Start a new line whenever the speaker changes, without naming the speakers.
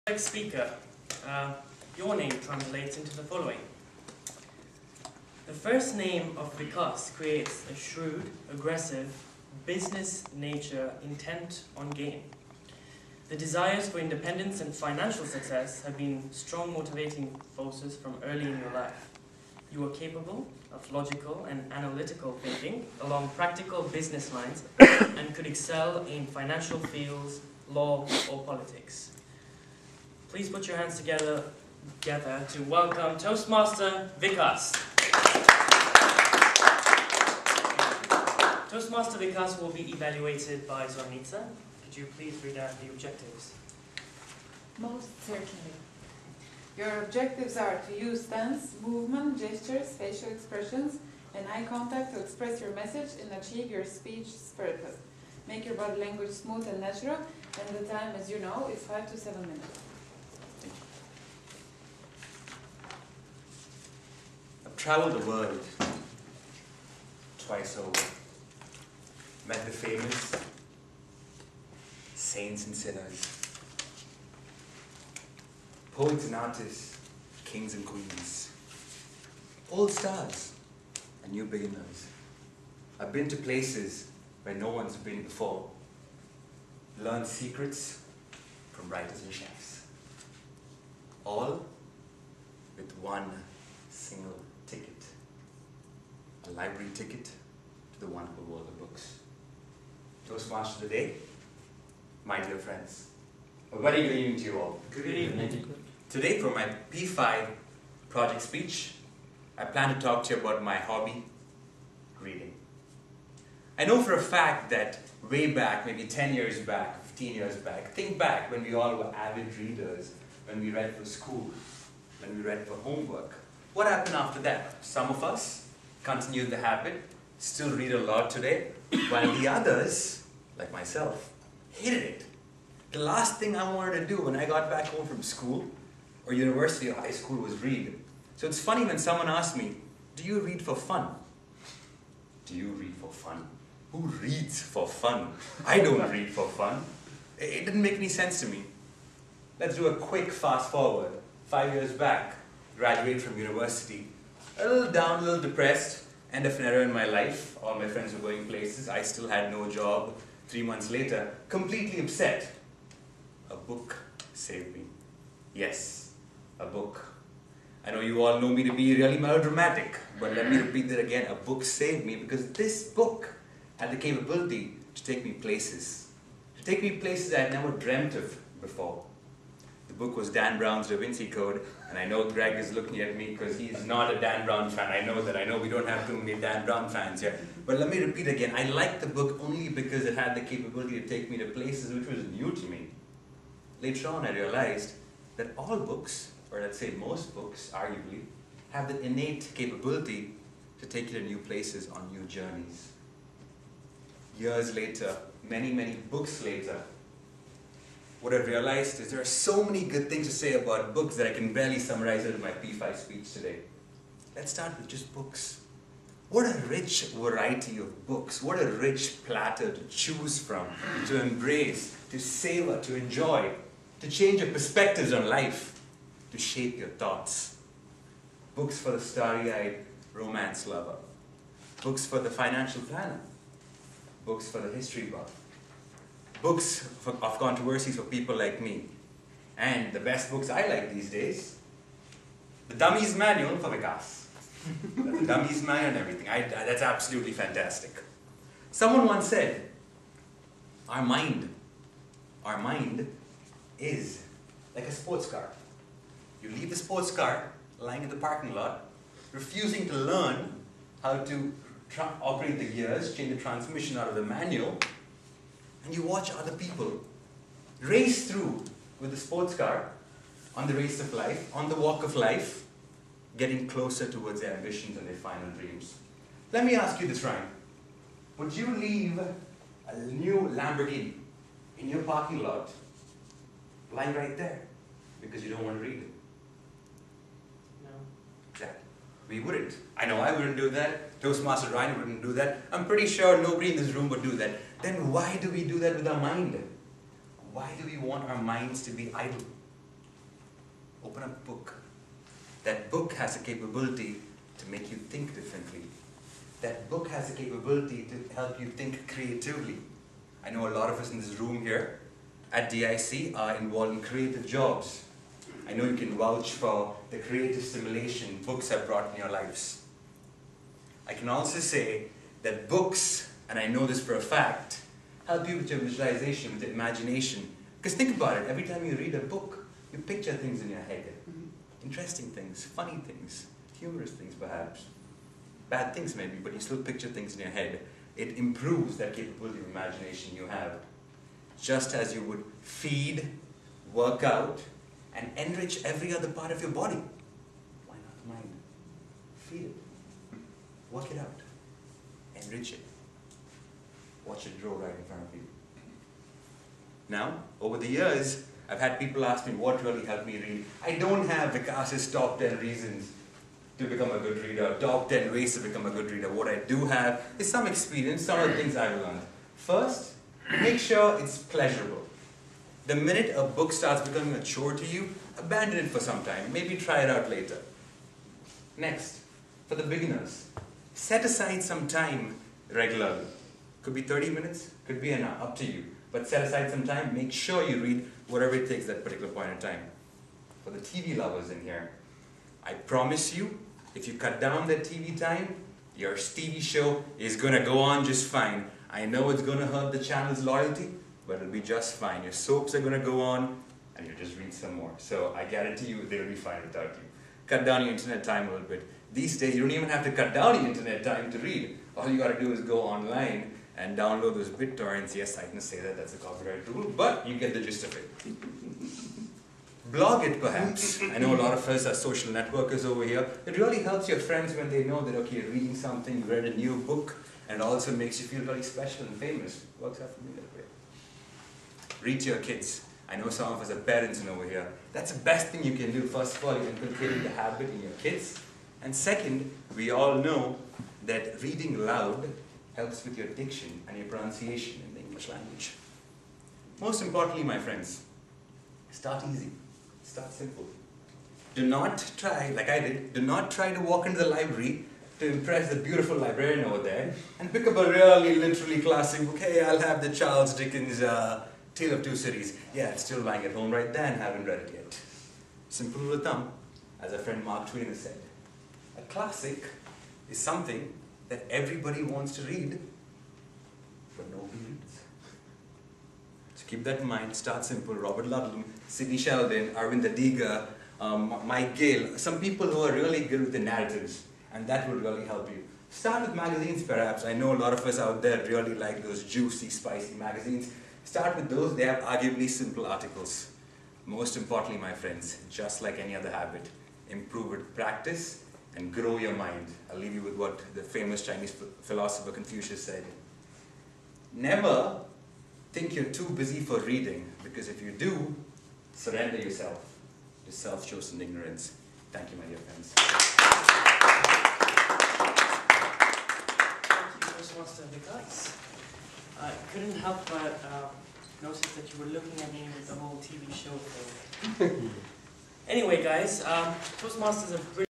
Next speaker, your name translates into the following. The first name of Vikas creates a shrewd, aggressive, business nature intent on gain. The desires for independence and financial success have been strong motivating forces from early in your life. You are capable of logical and analytical thinking along practical business lines and could excel in financial fields, law, or politics. Please put your hands together to welcome Toastmaster Vikas. Toastmaster Vikas will be evaluated by Zornitsa. Could you please read out the objectives?
Most certainly. Your objectives are to use stance, movement, gestures, facial expressions, and eye contact to express your message and achieve your speech's purpose. Make your body language smooth and natural, and the time, as you know, is 5 to 7 minutes.
I've traveled the world twice over. Met the famous, saints and sinners, poets and artists, kings and queens, old stars and new beginners. I've been to places where no one's been before, learned secrets from writers and chefs, all with one single ticket, a library ticket to the wonderful world of books. Toastmaster today, my dear friends, a very good evening to you all.
Good evening.
Today for my P5 project speech, I plan to talk to you about my hobby, reading. I know for a fact that way back, maybe 10 years back, 15 years back, think back when we all were avid readers, when we read for school, when we read for homework. What happened after that? Some of us continued the habit, still read a lot today, while the others, like myself, hated it. The last thing I wanted to do when I got back home from school, or university or high school, was read. So it's funny when someone asks me, do you read for fun? Do you read for fun? Who reads for fun? I don't read for fun. It didn't make any sense to me. Let's do a quick fast forward. 5 years back, graduate from university. A little down, a little depressed. End of an era in my life. All my friends were going places. I still had no job. 3 months later, completely upset. A book saved me. Yes, a book. I know you all know me to be really melodramatic, but let me repeat that again. A book saved me because this book had the capability to take me places. To take me places I had never dreamt of before. The book was Dan Brown's Da Vinci Code, and I know Greg is looking at me because he's not a Dan Brown fan. I know that. I know we don't have too many Dan Brown fans here. But let me repeat again. I liked the book only because it had the capability to take me to places which was new to me. Later on, I realized that all books, or let's say most books, arguably, have the innate capability to take you to new places on new journeys. Years later, many, many books later, what I've realized is there are so many good things to say about books that I can barely summarize it in my P5 speech today. Let's start with just books. What a rich variety of books. What a rich platter to choose from, to embrace, to savor, to enjoy, to change your perspectives on life, to shape your thoughts. Books for the starry-eyed romance lover. Books for the financial planner. Books for the history buff. Books of controversies for people like me. And the best books I like these days, the Dummy's Manual for Vikas. The Dummy's Manual and everything. That's absolutely fantastic. Someone once said, our mind is like a sports car. You leave the sports car lying in the parking lot, refusing to learn how to operate the gears, change the transmission out of the manual, and you watch other people race through with the sports car on the race of life, on the walk of life, getting closer towards their ambitions and their final dreams. Let me ask you this, Ryan. Would you leave a new Lamborghini in your parking lot, lying right there, because you don't want to read it?
No.
Exactly. We wouldn't. I know I wouldn't do that. Toastmaster Ryan wouldn't do that. I'm pretty sure nobody in this room would do that. Then why do we do that with our mind? Why do we want our minds to be idle? Open up a book. That book has a capability to make you think differently. That book has a capability to help you think creatively. I know a lot of us in this room here at DIC are involved in creative jobs. I know you can vouch for the creative stimulation books have brought in your lives. I can also say that books, and I know this for a fact, help you with your visualization, with your imagination. Because think about it, every time you read a book, you picture things in your head. Interesting things, funny things, humorous things perhaps. Bad things maybe, but you still picture things in your head. It improves that capability of imagination you have. Just as you would feed, work out, and enrich every other part of your body. Why not the mind? Feed it. Work it out. Enrich it. Watch it grow right in front of you. Now, over the years, I've had people ask me what really helped me read. I don't have Vikas's top 10 reasons to become a good reader, top 10 ways to become a good reader. What I do have is some experience, some of the things I've learned. First, make sure it's pleasurable. The minute a book starts becoming a chore to you, abandon it for some time. Maybe try it out later. Next, for the beginners, set aside some time regularly. Could be 30 minutes, could be an hour, up to you. But set aside some time, make sure you read whatever it takes that particular point in time. For the TV lovers in here, I promise you, if you cut down that TV time, your TV show is going to go on just fine. I know it's going to hurt the channel's loyalty, but it'll be just fine. Your soaps are going to go on, and you'll just read some more. So I guarantee you, they'll be fine without you. Cut down your internet time a little bit. These days, you don't even have to cut down your internet time to read. All you got to do is go online and download those BitTorrents. Yes, I can say that, that's a copyright rule, but you get the gist of it. Blog it, perhaps. I know a lot of us are social networkers over here. It really helps your friends when they know that, okay, you're reading something, you read a new book, and it also makes you feel very special and famous. Works out for me that way. Read to your kids. I know some of us are parents over here. That's the best thing you can do. First of all, you're inculcating the habit in your kids. And second, we all know that reading loud helps with your diction and your pronunciation in the English language. Most importantly, my friends, start easy. Start simple. Do not try, like I did, do not try to walk into the library to impress the beautiful librarian over there and pick up a really literally classic book. Hey, I'll have the Charles Dickens Tale of Two Cities. Yeah, it's still lying at home right there and haven't read it yet. Simple rule of thumb, as our friend Mark Twain has said. A classic is something that everybody wants to read, but nobody reads. So keep that in mind. Start simple. Robert Ludlum, Sidney Sheldon, Arvind Adiga, Mike Gale, some people who are really good with the narratives, and that will really help you. Start with magazines, perhaps. I know a lot of us out there really like those juicy, spicy magazines. Start with those. They have arguably simple articles. Most importantly, my friends, just like any other habit, improve with practice and grow your mind. I'll leave you with what the famous Chinese philosopher Confucius said. Never think you're too busy for reading, because if you do, surrender yourself to self-chosen ignorance. Thank you, my dear friends.
Thank you, Toastmaster Vikas. I couldn't help but notice that you were looking at me with the whole TV show thing. Anyway, guys, Toastmasters are